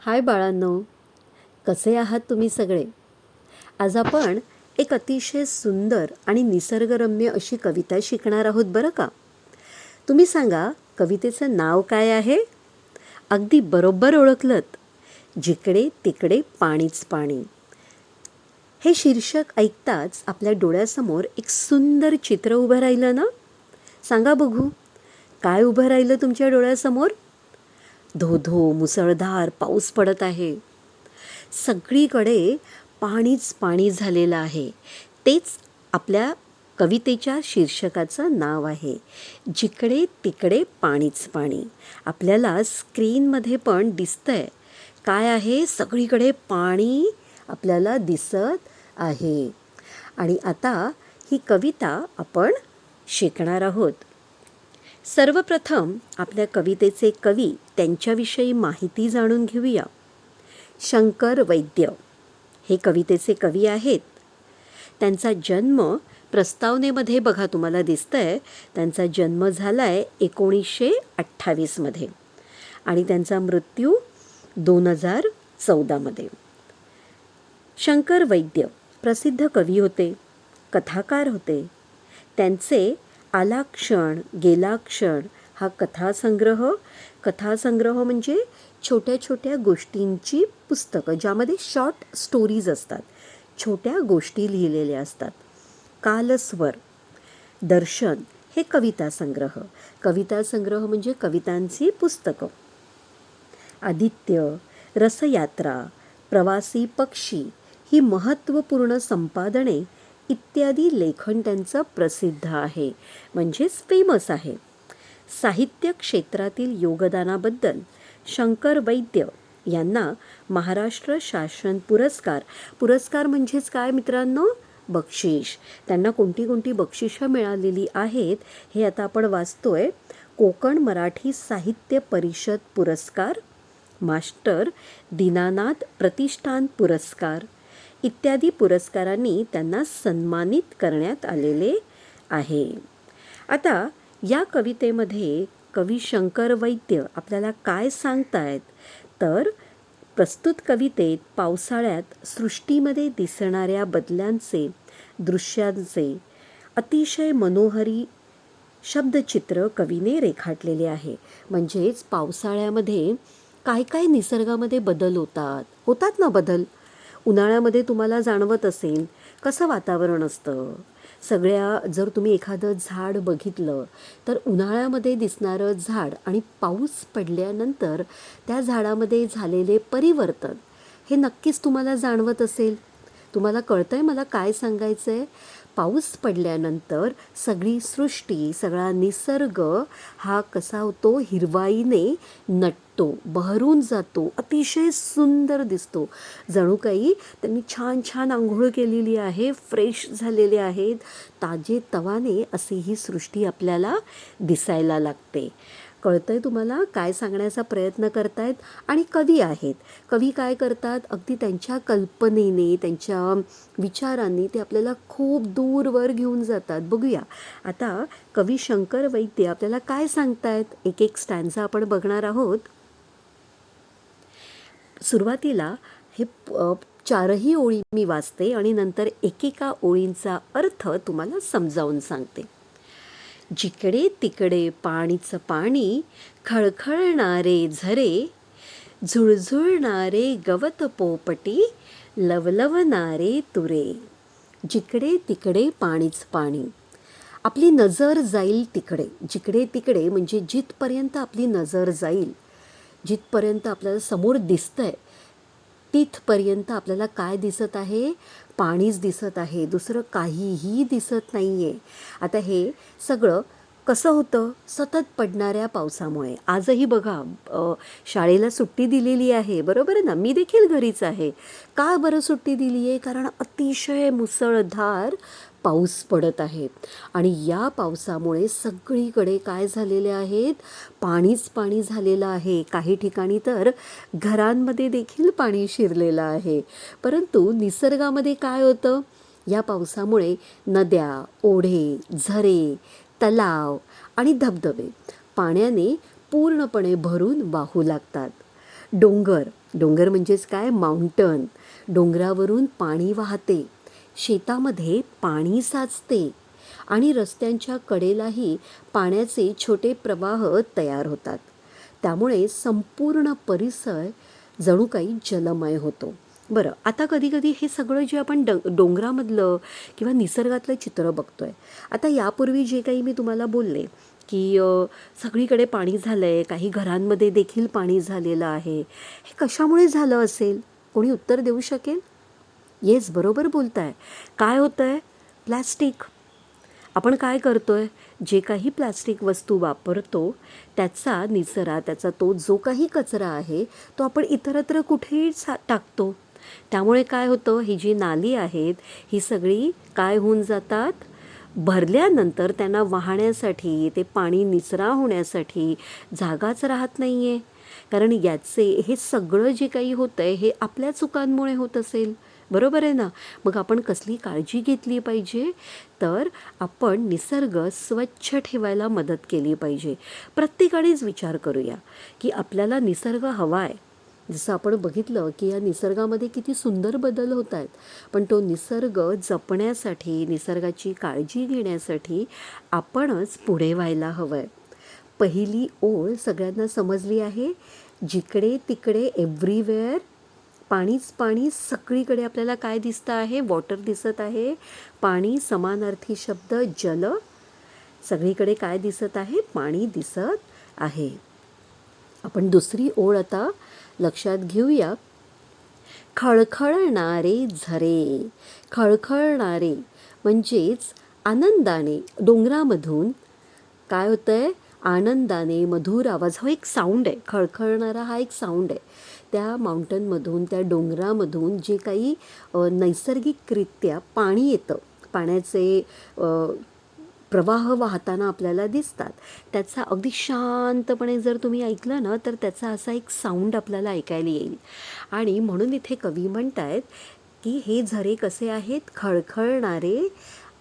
हाय बाळांनो, कसे आहात तुम्ही सगळे? आज आपण एक अतिशय सुंदर आणि निसर्गरम्य अशी कविता शिकणार आहोत बरं का. तुम्ही सांगा, कवितेचं नाव काय आहे? अगदी बरोबर ओळखलत. जिकडे तिकडे पाणीच पाणी. हे शीर्षक ऐकताच आपल्या डोळ्यासमोर एक सुंदर चित्र उभं राहिलं ना? सांगा बघू, काय उभं राहिलं तुमच्या डोळ्यासमोर? धो मुसळधार पाऊस पडत आहे. सगळीकडे पाणीच पाणी झालेलं आहे. तेच आपल्या कवितेच्या शीर्षकाचं नाव आहे, जिकडे तिकडे पाणीच पाणी. आपल्याला स्क्रीनमध्ये पण दिसतंय काय आहे, सगळीकडे पाणी आपल्याला दिसत आहे. आणि आता ही कविता आपण शिकणार आहोत. सर्वप्रथम आपल्या कवितेचे कवी त्यांच्याविषयी माहिती जाणून घेऊया. शंकर वैद्य हे कवितेचे कवी आहेत. त्यांचा जन्म प्रस्तावनेमध्ये बघा तुम्हाला दिसतंय, त्यांचा जन्म झाला आहे 1928 आणि त्यांचा मृत्यू 2014. शंकर वैद्य प्रसिद्ध कवी होते, कथाकार होते. त्यांचे आला क्षण गेला क्षण हा कथासंग्रह म्हणजे छोट्या छोट्या गोष्टींची पुस्तकं, ज्यामध्ये शॉर्ट स्टोरीज असतात, छोट्या गोष्टी लिहिलेल्या असतात. कालस्वर, दर्शन हे कवितासंग्रह म्हणजे कवितांची पुस्तकं. आदित्य, रसयात्रा, प्रवासी पक्षी ही महत्त्वपूर्ण संपादने इत्यादी लेखन त्यांचं प्रसिद्ध आहे, म्हणजेच फेमस आहे. साहित्य क्षेत्रातील योगदानाबद्दल शंकर वैद्य यांना महाराष्ट्र शासन पुरस्कार म्हणजेच काय मित्रांनो? बक्षीस. त्यांना कोणती बक्षिसं मिळालेली आहेत हे आता आपण वाचतोय. कोकण मराठी साहित्य परिषद पुरस्कार, मास्टर दीनानाथ प्रतिष्ठान पुरस्कार इत्यादी पुरस्कारांनी त्यांना सन्मानित करण्यात आलेले आहे. आता या कवितेमध्ये कवी शंकर वैद्य आपल्याला काय सांगतायत, तर प्रस्तुत कवितेत पावसाळ्यात सृष्टीमध्ये दिसणाऱ्या बदलांचे, दृश्यांचे अतिशय मनोहरी शब्दचित्र कवीने रेखाटलेले आहे. म्हणजेच पावसाळ्यामध्ये काय काय निसर्गामध्ये बदल होतात ना बदल. उन्हाळ्यामध्ये तुम्हाला जाणवत असेल कसं वातावरण असतं. जर तुम्ही एखादं झाड बघितलं तर उन्हाळ्यामध्ये दिसणारं झाड आणि पाऊस पडल्यानंतर त्या झाडामध्ये झालेले परिवर्तन हे नक्कीच तुम्हाला जाणवत असेल. तुम्हाला कळतंय मला काय सांगायचं आहे? पाऊस पडल्यानंतर सगळी सृष्टी, सगळा निसर्ग हा कसा होतो? हिरवाईने नटतो, बहरून जातो, अतिशय सुंदर दिसतो. जणू काही त्यांनी छान छान आंघोळ केलेली आहे, फ्रेश झालेले आहेत, ताजेतवाने अशी ही सृष्टी आपल्याला दिसायला लागते. कळतंय तुम्हाला काय सांगण्याचा प्रयत्न करतायत? आणि कवी आहेत, कवी काय करतात? अगदी त्यांच्या कल्पनेने, त्यांच्या विचारांनी ते आपल्याला खूप दूरवर घेऊन जातात. बघूया आता कवी शंकर वैद्य आपल्याला काय सांगतायत. एक एक स्टॅन्झा आपण बघणार आहोत. सुरुवातीला हे 4ही ओळी मी वाचते आणि नंतर एकेका ओळींचा अर्थ तुम्हाला समजावून सांगते. जिकडे तिकडे पाणीच पाणी, खळखळणारे झरे, झुळझुळणारे गवत पोपटी, लवलवणारे तुरे. जिकडे तिकडे पाणीच पाणी. आपली नजर जाईल तिकडे. जिकडे तिकडे म्हणजे जिथपर्यंत आपली नजर जाईल, जिथपर्यंत आपल्याला समोर दिसतंय तिथपर्यंत आपल्याला काय दिसत आहे? पाणीच दिसत आहे, दुसरं काहीही दिसत नाही आहे. आता हे सगळं कसं होतं? सतत पडणाऱ्या पावसामुळे. आजही बघा शाळेला सुट्टी दिलेली आहे, बरोबर आहे ना? मी देखील घरीच आहे. का बरं सुट्टी दिली आहे? कारण अतिशय मुसळधार पाऊस पडत आहे आणि या पावसामुळे सगळीकडे काय झालेले आहेत? पाणीच पाणी झालेलं आहे. काही ठिकाणी तर घरांमध्ये देखील पाणी शिरलेलं आहे. परंतु निसर्गामध्ये काय होतं? या पावसामुळे नद्या, ओढे, झरे, तलाव आणि धबधबे पाण्याने पूर्णपणे भरून वाहू लागतात. डोंगर, डोंगर म्हणजेच काय, माउंटन. डोंगरावरून पाणी वाहते, शेतामध्ये पाणी साचते आणि रस्त्यांच्या कडेलाही पाण्याचे छोटे प्रवाह तयार होतात. त्यामुळे संपूर्ण परिसर जणू काही जलमय होतो. बरं, आता कधीकधी हे सगळं जे आपण डोंगरामधलं किंवा निसर्गातलं चित्र बघतोय, आता यापूर्वी जे काही मी तुम्हाला बोलले की सगळीकडे पाणी झालं आहे, काही घरांमध्ये देखील पाणी झालेलं आहे, हे कशामुळे झालं असेल? कोणी उत्तर देऊ शकेल? येस, बरोबर बोलताय. काय होतं आहे? प्लॅस्टिक. आपण काय करतोय, जे काही प्लॅस्टिक वस्तू वापरतो त्याचा निचरा, त्याचा तो जो काही कचरा आहे तो आपण इतरत्र कुठेही टाकतो. त्यामुळे काय होतं, ही जी नाली आहेत ही सगळी काय होऊन जातात, भरल्यानंतर त्यांना वाहण्यासाठी, ते पाणी निचरा होण्यासाठी जागाच राहत नाही आहे. कारण हे सगळं जे काही होतं आहे हे आपल्या चुकांमुळे होत असेल, बरोबर आहे ना? मग आपण कसली काळजी घेतली पाहिजे, तर आपण निसर्ग स्वच्छ ठेवायला मदत केली पाहिजे. प्रत्येकानेच विचार करूया की आपल्याला निसर्ग हवा आहे. जसं आपण बघितलं की या निसर्गामध्ये किती सुंदर बदल होत आहेत, पण तो निसर्ग जपण्यासाठी, निसर्गाची काळजी घेण्यासाठी आपणच पुढे व्हायला हवं आहे. पहिली ओळ सगळ्यांना समजली आहे. जिकडे तिकडे एव्हरीवेअर पाणीच पाणी. सगळीकडे आपल्याला काय दिसतं आहे, वॉटर दिसत आहे. पाणी समानार्थी शब्द जल. सगळीकडे काय दिसत आहे, पाणी दिसत आहे. आपण दुसरी ओळ आता लक्षात घेऊया. खळखळणारे झरे. खळखळणारे म्हणजेच आनंदाने डोंगरामधून काय होतं आहे, आनंदाने मधुर आवाज. हा एक साऊंड आहे, खळखळणारा हा एक साऊंड आहे. त्या माउंटनमधून, त्या डोंगरामधून जे काही नैसर्गिकरित्या पाणी येतं, पाण्याचे प्रवाह वाहताना आपल्याला दिसतात, त्याचा अगदी शांतपणे जर तुम्ही ऐकलं ना तर त्याचा असा एक साऊंड आपल्याला ऐकायला येईल. आणि म्हणून इथे कवी म्हणतायत की हे झरे कसे आहेत, खळखळणारे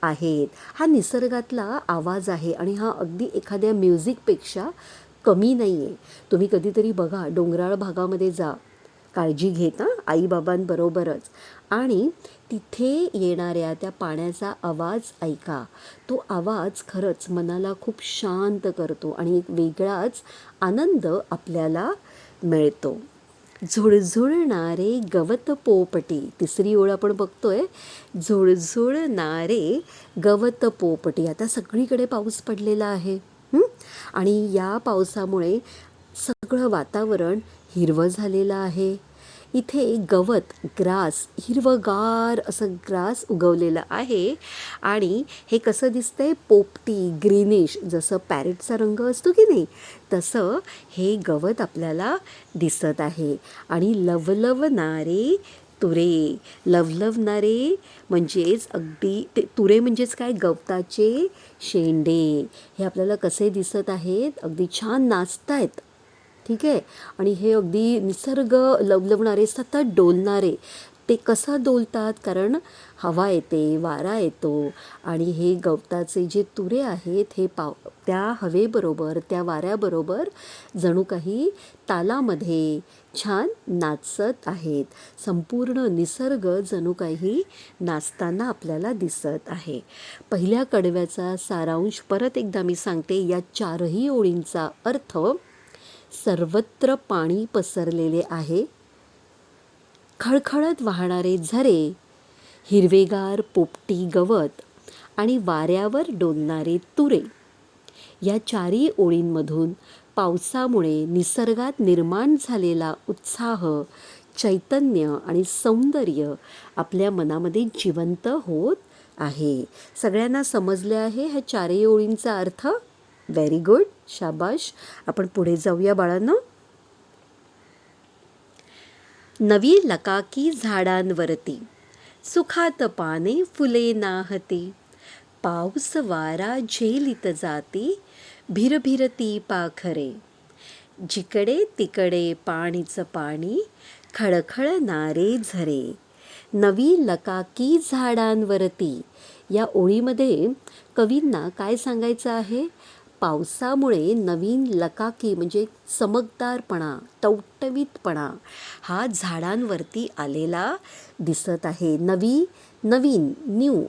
आहेत. हा निसर्गातला आवाज आहे आणि हा अगदी एखाद्या म्युझिकपेक्षा कमी नाही आहे. तुम्ही कधीतरी बघा, डोंगराळ भागामध्ये जा, काळजी घेत आईबाबांबरोबरच, आणि तिथे येणाऱ्या त्या पाण्याचा आवाज ऐका. तो आवाज खरंच मनाला खूप शांत करतो आणि एक वेगळाच आनंद आपल्याला मिळतो. झुळझुळणारे गवत पोपटी. तिसरी ओळ आपण बघतोय, झुळझुळणारे गवत पोपटी. आता सगळीकडे पाऊस पडलेला आहे आणि या पावसामुळे सगळं वातावरण हिरवं झालेलं आहे. इथे गवत, ग्रास, हिरवंगार असं ग्रास उगवलेलं आहे आणि हे कसं दिसतंय, पोपटी, ग्रीनिश, जसं पॅरेटचा रंग असतो की नाही तसं हे गवत आपल्याला दिसत आहे. आणि लवलवणारे तुरे. लवलवणारे म्हणजेच अगदी ते तुरे म्हणजेच काय, गवताचे शेंडे. हे आपल्याला कसे दिसत आहेत, अगदी छान नाचतायत. ठीक आहे. आणि हे अगदी निसर्ग लवलवणारे, सतत डोलणारे. ते कसं डोलतात, कारण हवा येते, वारा येतो आणि हे गवताचे जे तुरे आहेत हे त्या हवेबरोबर, त्या वाऱ्याबरोबर जणू काही तालामध्ये छान नाचत आहेत. संपूर्ण निसर्ग जणू काही नाचताना आपल्याला दिसत आहे. पहिल्या कडव्याचा सारांश परत एकदा मी सांगते. या चारही ओळींचा अर्थ, सर्वत्र पाणी पसरलेले आहे, खळखळत वाहणारे झरे, हिरवेगार पोपटी गवत आणि वाऱ्यावर डोलणारे तुरे. या चारही ओळींमधून पावसामुळे निसर्गात निर्माण झालेला उत्साह, चैतन्य आणि सौंदर्य आपल्या मनामध्ये जिवंत होत आहे. सगळ्यांना समजले आहे ह्या चारही ओळींचा अर्थ? व्हेरी गुड, शाबाश. आपण पुढे जाऊया बाळांनो. नवी लकाकी झाडांवरती, सुखात पाने फुले नाहती, पाऊस वारा झेलित जाती, भिरभिरती पाखरे. जिकडे तिकडे पाणीच पाणी, खळखळणारे झरे. नवी लकाकी झाडांवरती. या ओळीमध्ये कवींना काय सांगायचं आहे? पावसामुळे नवीन लकाकी म्हणजे चमकदारपणा, टवटवीतपणा हा झाडांवरती आलेला दिसत आहे. नवीन न्यू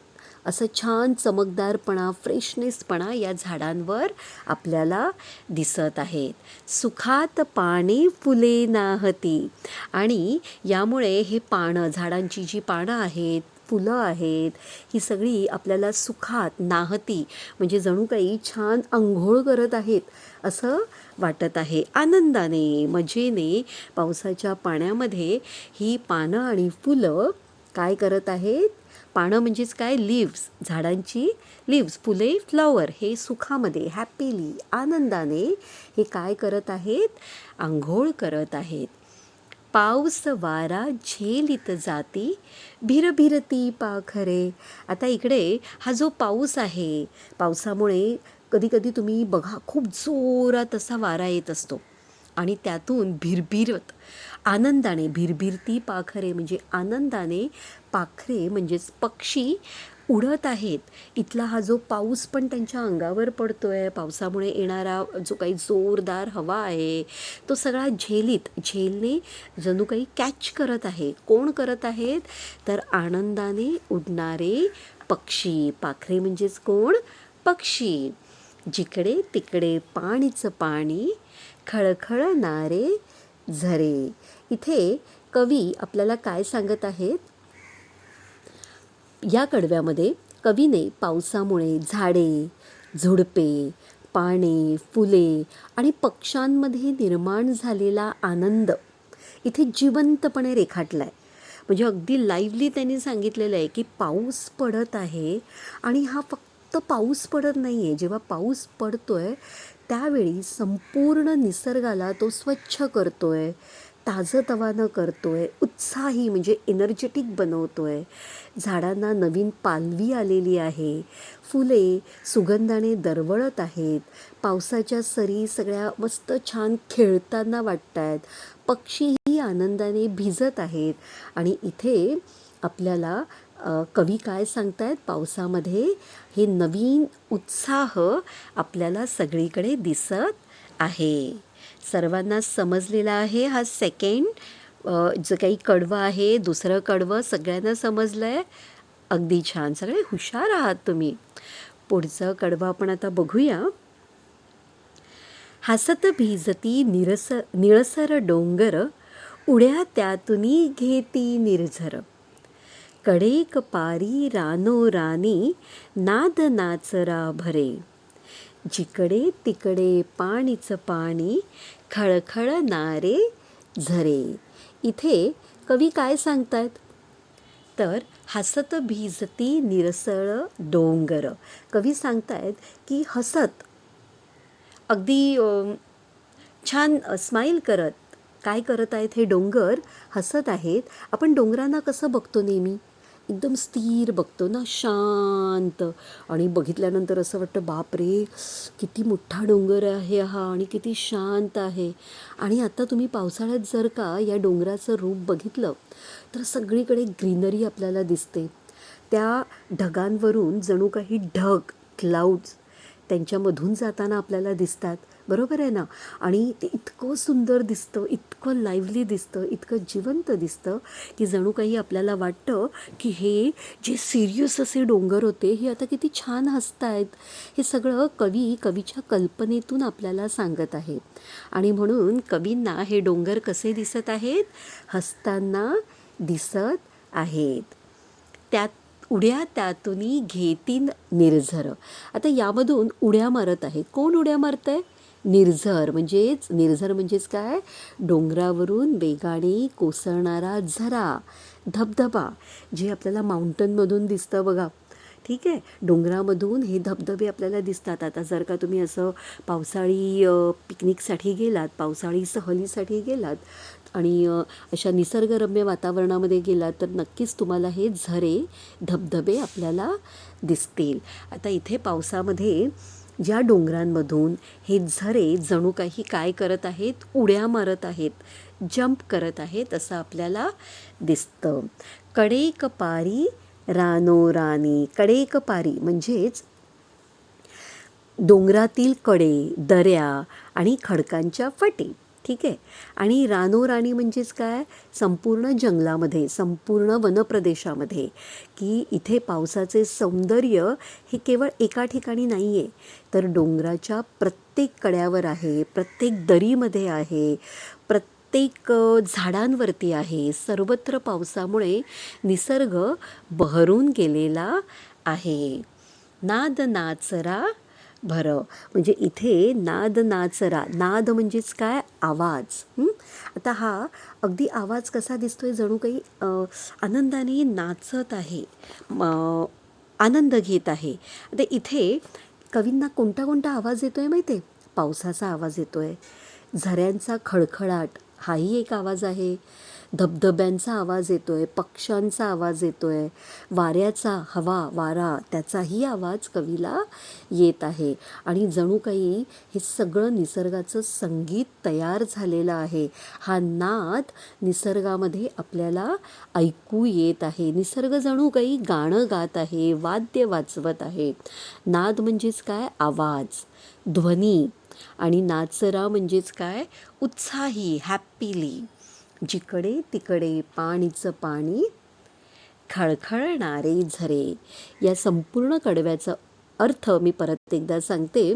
असं छान चमकदारपणा, फ्रेशनेसपणा या झाडांवर आपल्याला दिसत आहेत. सुखात पाने फुले नाहती, आणि यामुळे हे पानं, झाडांची जी पानं आहेत, फुलं आहेत, ही सगळी आपल्याला सुखात नाहती म्हणजे जणू काही छान अंघोळ करत आहेत असं वाटत आहे. आनंदाने, मजेने पावसाच्या पाण्यामध्ये ही पानं आणि फुलं काय करत आहेत? पानं म्हणजेच काय? लिव्स, झाडांची लिव्स, फुले फ्लॉवर, हे सुखामध्ये, हॅपीली, आनंदाने हे काय करत आहेत? आंघोळ करत आहेत. पाऊस वारा झेलित जाती, भिरभिरती पाखरे. आता इकडे हा जो पाऊस आहे, पावसामुळे कधी कधी तुम्ही बघा खूप जोरात असा वारा येत असतो आणि त्यातून भिरभिरत आनंदाने, भिरभिरती पाखरे म्हणजे आनंदाने पाखरे म्हणजेच पक्षी उडत आहेत. इथला हा जो पाऊस पण त्यांच्या अंगावर पडतोय, पावसामुळे येणारा जो काही जोरदार हवा आहे तो सगळा झेलने जणू काही कॅच करत आहे. कोण करत आहेत? तर आनंदाने उडणारे पक्षी. पाखरे म्हणजेच कोण? पक्षी. जिकडे तिकडे पाणीचं पाणी, खळखळणारे झरे. इथे कवी आपल्याला काय सांगत आहेत? या कडव्यामध्ये कवीने पावसामुळे झाडे, झुडपे, पाने, फुले आणि पक्ष्यांमध्ये निर्माण झालेला आनंद इथे जिवंतपणे रेखाटला आहे. म्हणजे अगदी लाईव्हली त्यांनी सांगितलेलं आहे की पाऊस पडत आहे आणि हा फक्त पाऊस पडत नाही आहे. जेव्हा पाऊस पडतोय त्यावेळी संपूर्ण निसर्गाला तो स्वच्छ करतोय, ताजंतवानं करतोय, उत्साही म्हणजे एनर्जेटिक बनवतोय. झाडांना नवीन पालवी आलेली आहे, फुले सुगंधाने दरवळत आहेत, पावसाच्या सरी सगळ्या मस्त छान खेळताना वाटत आहेत, पक्षीही आनंदाने भिजत आहेत. आणि इथे आपल्याला कवी काय सांगतायत? पावसामध्ये हे नवीन उत्साह आपल्याला सगळीकडे दिसत आहे. सर्वांना समजलेला आहे हा सेकंड जो काही कडवं आहे, दुसरं कडवं सगळ्यांना समजलं आहे? अगदी छान, सगळे हुशार आहात तुम्ही. पुढचं कडवं आपण आता बघूया. हसत भिजती निळसर डोंगर, उड्या त्यातुनी घेती निर्झर. कडेक पारी रानो रानी, नाद नाचरा भरे. जिकडे तिकडे पाणीच पाणी, खळखळणारे झरे. इथे कवी काय सांगतायत? तर हसत भिजती निरसळ डोंगर. कवी सांगतायत की हसत, अगदी छान स्माईल करत काय करत आहेत? हे डोंगर हसत आहेत. आपण डोंगरांना कसं बघतो? नेहमी एकदम स्थिर बघतो ना, शांत, आणि बघितल्यानंतर असं वाटतं बापरे किती मोठा डोंगर आहे हा आणि किती शांत आहे. आणि आता तुम्ही पावसाळ्यात जर का या डोंगराचं रूप बघितलं तर सगळीकडे ग्रीनरी आपल्याला दिसते. त्या ढगांवरून जणू काही ढग, क्लाउड्स त्यांच्यामधून जाताना आपल्याला दिसतात, बरोबर आहे ना? आणि ते इतकं सुंदर दिसतं, इतकं लाईव्हली दिसतं, इतकं जिवंत दिसतं की जणू काही आपल्याला वाटतं की हे जे सिरियस असे डोंगर होते हे आता किती छान हसतायत. हे सगळं कवीच्या कल्पनेतून आपल्याला सांगत आहे. आणि म्हणून कवींना हे डोंगर कसे दिसत आहेत? हसताना दिसत आहेत. त्यात उड्या त्यातूनी घेतीन निर्झर. आता यामधून उड्या मारत आहे. कोण उड्या मारत आहे? निर्झर म्हणजेच काय? डोंगरावरून वेगाने कोसळणारा झरा, धबधबा, जे आपल्याला माउंटनमधून दिसतं बघा. ठीक आहे, डोंगरामधून हे धबधबे आपल्याला दिसतात. आता जर का तुम्ही असं पावसाळी पिकनिकसाठी गेलात, पावसाळी सहलीसाठी गेलात आणि अशा निसर्गरम्य वातावरणामध्ये गेलात तर नक्कीच तुम्हाला हे झरे, धबधबे आपल्याला दिसतील. आता इथे पावसामध्ये ज्या डोंगरांमधून हे झरे जणू काही काय करत आहेत? उड्या मारत आहेत, जंप करत आहेत असं आपल्याला दिसतं. कडेक पारी रानो रानी. कडेक पारी म्हणजेच डोंगरातील कडे, दऱ्या आणि खडकांच्या फटी. ठीक आहे. आणि रानोराणी म्हणजेच काय, संपूर्ण जंगलामध्ये, संपूर्ण वनप्रदेशामध्ये, की इथे पावसाचे सौंदर्य हे केवळ एका ठिकाणी नाही आहे, तर डोंगराच्या प्रत्येक कड्यावर आहे, प्रत्येक दरीमध्ये आहे, प्रत्येक झाडांवरती आहे. सर्वत्र पावसामुळे निसर्ग बहरून गेलेला आहे. नाद नाचरा भरव, म्हणजे इथे नाद नाचरा, नाद म्हणजेच काय, आवाज. आता हा अगदी आवाज कसा दिसतोय, जणू काही आनंदाने नाचत आहे, आनंद घेत आहे. आता इथे कवींना कोणता कोणता आवाज येतोय माहिती आहे? पावसाचा आवाज येतोय, झऱ्यांचा खळखळाट हाही एक आवाज आहे, धबधब्यांचा आवाज येतोय, पक्ष्यांचा आवाज येतोय, वाऱ्याचा, वारा त्याचाही आवाज कवीला येत आहे. आणि जणू काही हे सगळं निसर्गाचं संगीत तयार झालेलं आहे. हा नाद निसर्गामध्ये आपल्याला ऐकू येत आहे. निसर्ग जणू काही गाणं गात आहे, वाद्य वाजवत आहे. नाद म्हणजेच काय, आवाज, ध्वनी. आणि नाचरा म्हणजेच काय, उत्साही, हॅपीली. जिकडे तिकडे पाणीचं पाणी, खळखळणारे झरे. या संपूर्ण कडव्याचा अर्थ मी परत एकदा सांगते.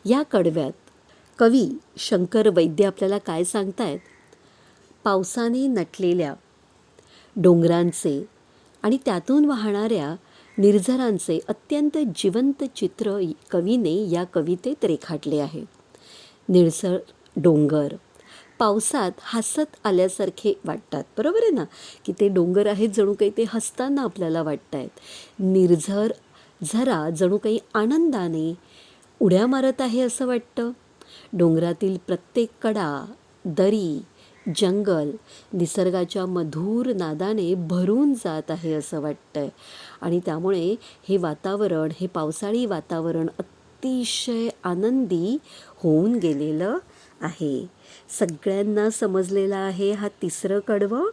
या कडव्यात कवी शंकर वैद्य आपल्याला काय सांगतायत, पावसाने नटलेल्या डोंगरांचे आणि त्यातून वाहणाऱ्या निर्झरांचे अत्यंत जिवंत चित्र कवीने या कवितेत रेखाटले आहे. निळसर डोंगर पावसात हसत आल्यासारखे वाटतात, बरोबर आहे ना, की ते डोंगर आहेत जणू काही ते हसताना आपल्याला वाटत आहेत. निर्झर झरा जणू काही आनंदाने उड्या मारत आहे असं वाटतं. डोंगरातील प्रत्येक कडा, दरी, जंगल निसर्गाच्या मधुर नादाने भरून जात आहे असं वाटतंय. आणि त्यामुळे हे वातावरण, हे पावसाळी वातावरण अतिशय आनंदी होऊन गेलेलं आहे. सगळ्यांना समजलेला आहे हा तिसरं कडवं.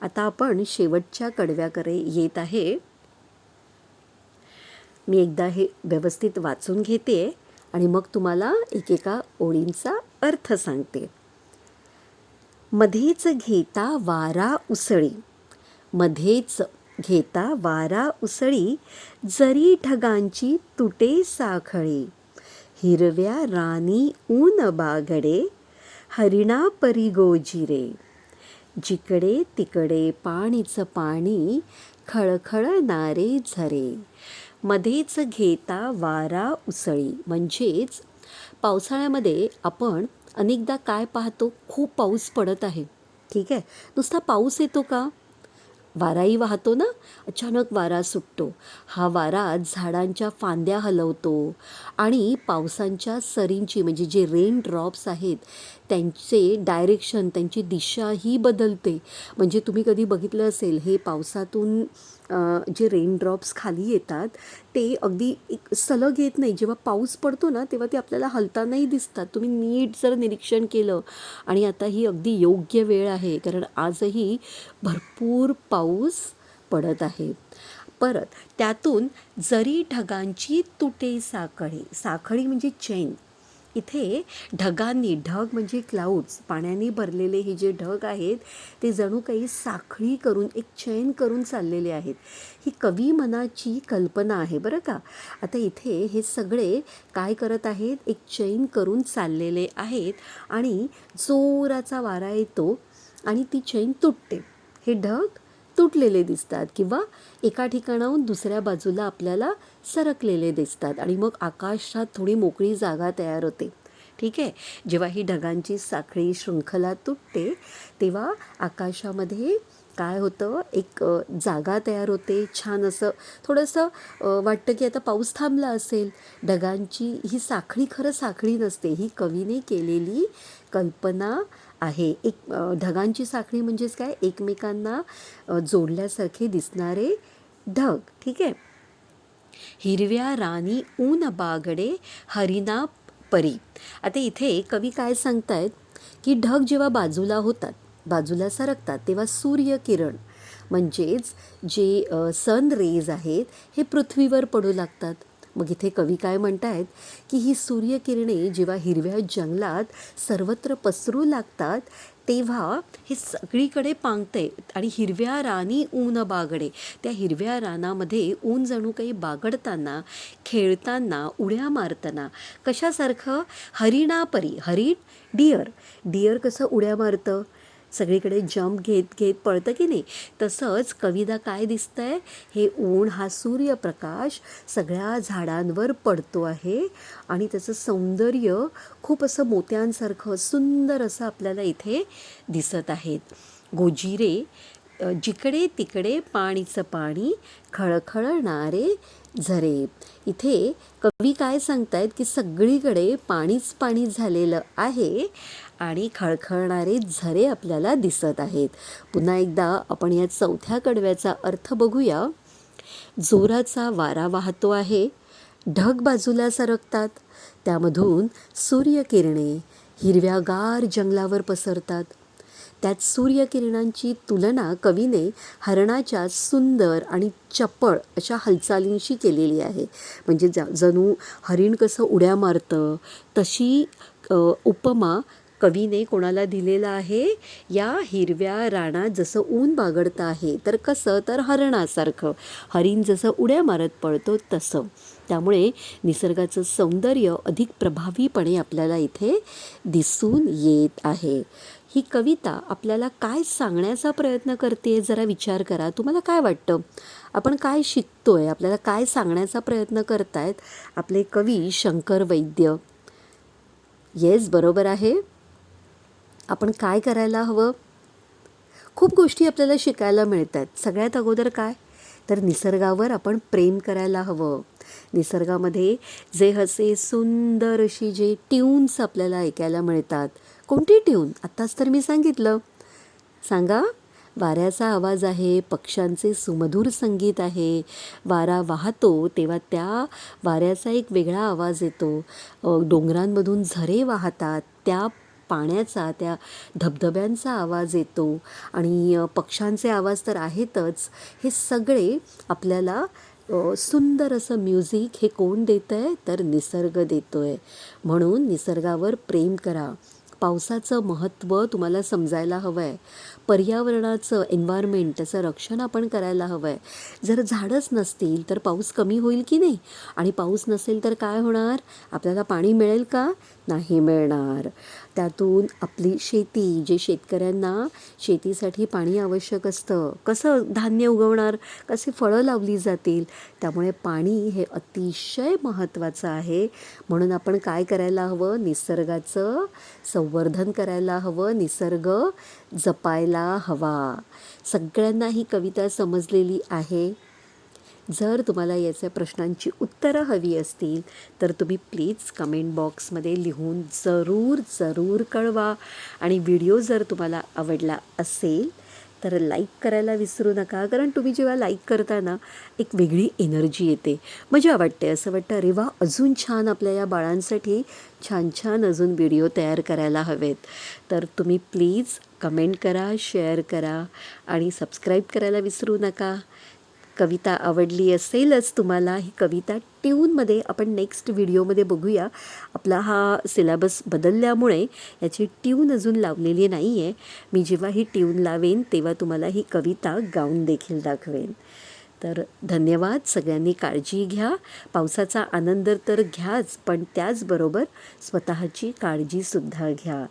आता आपण शेवटच्या कडव्याकडे येत आहे. मी एकदा हे व्यवस्थित वाचून घेते आणि मग तुम्हाला एकेका ओळींचा अर्थ सांगते. मध्येच घेता वारा उसळी, मध्येच घेता वारा उसळी, जरी ढगांची तुटे साखळी, हिरव्या रानी ऊन बागडे, हरिणा परी गोजिरे, जिकडे तिकडे पाणीचं पाणी, खळखळणारे झरे. मध्येच घेता वारा उसळी म्हणजेच पावसाळ्यामध्ये आपण अनेकदा काय पाहतो, खूप पाऊस पडत आहे, ठीक आहे, नुसता पाऊस येतो का, वाराही वाहतो ना, अचानक वारा सुटतो. हा वारा झाडांच्या फांद्या हलवतो आणि पावसांच्या सरींची, म्हणजे जे रेन ड्रॉप्स आहेत त्यांचे डायरेक्शन, त्यांची दिशाही बदलते. म्हणजे तुम्ही कधी बघितलं असेल, हे पावसातून जे रेन ड्रॉप्स खाली येतात ते अगदी एक सलग येत नाही. जेव्हा पाऊस पडतो ना तेव्हा ते आपल्याला हलतानाही दिसतात. तुम्ही नीट जर निरीक्षण केलं. आणि आता ही अगदी योग्य वेळ आहे, कारण आजही भरपूर पाऊस पडत आहे. परत त्यातून जरी ढगांची तुटे साखळी, साखळी म्हणजे चेन. इथे ढगांनी, ढग म्हणजे क्लाउड्स, पाण्याने भरलेले हे जे ढग आहेत ते जणू काही साखळी करून, एक चेन करून चाललेले आहेत. ही कवी मनाची कल्पना आहे बरं का. आता इथे हे सगळे काय करत आहेत, एक चेन करून चाललेले आहेत आणि जोराचा वारा येतो आणि ती चेन तुटते. हे ढग तुटलेले दिसतात किंवा एका ठिकाणाहून दुसऱ्या बाजूला आपल्याला सरकलेले दिसतात आणि मग आकाशात थोडी मोकळी जागा तयार होते. ठीक आहे. जेव्हा ही ढगांची साखळी, शृंखला तुटते तेव्हा आकाशामध्ये काय होतं, एक जागा तयार होते. छान असं थोडंसं वाटतं की आता पाऊस थांबला असेल. ढगांची ही साखळी खरं साखळी नसते, ही कवीने केलेली कल्पना आहे. एक ढगांची साखळी म्हणजेच काय, एकमेकांना जोडल्यासारखे दिसणारे ढग. ठीक आहे. हिरव्या रानी ऊन बागडे, हरिणा परी. आता इथे कवी काय सांगतायत की ढग जेव्हा बाजूला होतात, बाजूला सरकतात, तेव्हा सूर्यकिरण म्हणजेच जे सन रेज आहेत हे पृथ्वीवर पडू लागतात. मग इथे कवी काय म्हणतायत की ही सूर्यकिरणे जेव्हा हिरव्या जंगलात सर्वत्र पसरू लागतात तेव्हा हे सगळीकडे पांगते आणि हिरव्या रानी ऊन बागडे, त्या हिरव्या रानामध्ये ऊन जणू काही बागडताना, खेळताना, उड्या मारताना, कशासारखं हरिणापरी, हरिण डिअर कसं उड्या मारतं, सगळीकडे जंप घेत घेत पळतं की नाही, तसंच कविता काय दिसतंय, हे ऊन, हा सूर्यप्रकाश सगळ्या झाडांवर पडतो आहे आणि त्याचं सौंदर्य खूप असं मोत्यांसारखं सुंदर असं आपल्याला इथे दिसत आहेत. गोजिरे जिकडे तिकडे पाणीचं पाणी, खळखळणारे झरे. इथे कवी काय सांगतायत की सगळीकडे पाणीच पाणी झालेलं आहे आणि खळखळणारे झरे आपल्याला दिसत आहेत. पुन्हा एकदा आपण या चौथ्या कडव्याचा अर्थ बघूया. जोराचा वारा वाहतो आहे, ढग बाजूला सरकतात, त्यामधून सूर्यकिरणे हिरव्यागार जंगलावर पसरतात. त्यात सूर्यकिरणांची तुलना कवीने हरणाच्या सुंदर आणि चपळ अशा हालचालींशी केलेली आहे. म्हणजे जणू हरिण कसं उड्या मारतं तशी उपमा कवीने कोणाला दिलेला आहे, या हिरव्या रानात जसं ऊन बागडतं आहे तर कसं, तर हरणासारखं, हरिण जसं उड्या मारत पळतो तसं. त्यामुळे निसर्गाचं सौंदर्य अधिक प्रभावीपणे आपल्याला इथे दिसून येत आहे. ही कविता आपल्याला काय सांगण्याचा प्रयत्न करते जरा विचार करा. तुम्हाला काय वाटतं, आपण काय शिकतोय, आपल्याला काय सांगण्याचा प्रयत्न करतायत आपले कवी शंकर वैद्य? येस, बरोबर आहे. आपण काय करायला हवं, खूप गोष्टी आपल्याला शिकायला मिळतात. सगळ्यात अगोदर काय, तर निसर्गावर आपण प्रेम करायला हवं. निसर्गामध्ये जे असे सुंदर अशी जे ट्यून्स आपल्याला ऐकायला मिळतात, कोणती ट्यून, आत्ताच तर मी सांगितलं, सांगा. वाऱ्याचा आवाज आहे, पक्ष्यांचे सुमधुर संगीत आहे, वारा वाहतो तेव्हा त्या वाऱ्याचा एक वेगळा आवाज येतो, डोंगरांमधून झरे वाहतात त्या पाण्याचा, त्या धबधब्यांचा आवाज येतो आणि पक्ष्यांचे आवाज तर आहेतच. हे सगळे आपल्याला सुंदर असं म्युझिक हे कोण देतं आहे, तर निसर्ग देतो आहे. म्हणून निसर्गावर प्रेम करा. पावसाचं महत्त्व तुम्हाला समजायला हवं आहे. पर्यावरणाचं, एन्व्हायरमेंट, त्याचं रक्षण आपण करायला हवं आहे. जर झाडंच नसतील तर पाऊस कमी होईल की नाही, आणि पाऊस नसेल तर काय होणार, आपल्याला पाणी मिळेल का, नाही मिळणार. त्यातून आपली शेती, जे शेतकऱ्यांना शेतीसाठी पाणी आवश्यक असतं, कसं धान्य उगवणार, कसे फळं लावली जातील, त्यामुळे पाणी हे अतिशय महत्त्वाचं आहे. म्हणून आपण काय करायला हवं, निसर्गाचं संवर्धन करायला हवं, निसर्ग जपायला हवा. सगळ्यांना ही कविता समजलेली आहे. जर तुम्हाला याच्या प्रश्नांची उत्तरं हवी असतील तर तुम्ही प्लीज कमेंट बॉक्समध्ये लिहून जरूर कळवा. आणि व्हिडिओ जर तुम्हाला आवडला असेल तर लाईक करायला विसरू नका, कारण तुम्ही जेव्हा लाईक करता ना, एक वेगळी एनर्जी येते, मजा वाटते, असं वाटतं अरे वा, अजून छान आपल्या या बाळांसाठी छान अजून व्हिडिओ तयार करायला हवेत. तर तुम्ही प्लीज कमेंट करा, शेअर करा आणि सबस्क्राईब करायला विसरू नका. कविता आवडली असेलच तुम्हाला, ही कविता ट्यूनमध्ये आपण नेक्स्ट व्हिडिओमध्ये बघूया. आपला हा सिलेबस बदलल्यामुळे याची ट्यून अजून लावलेली नाही आहे. मी जेव्हा ही ट्यून लावेन तेव्हा तुम्हाला ही कविता गाऊन देखील दाखवेन. तर धन्यवाद. सगळ्यांनी काळजी घ्या. पावसाचा आनंद तर घ्याच, पण त्याचबरोबर स्वतःची काळजीसुद्धा घ्या.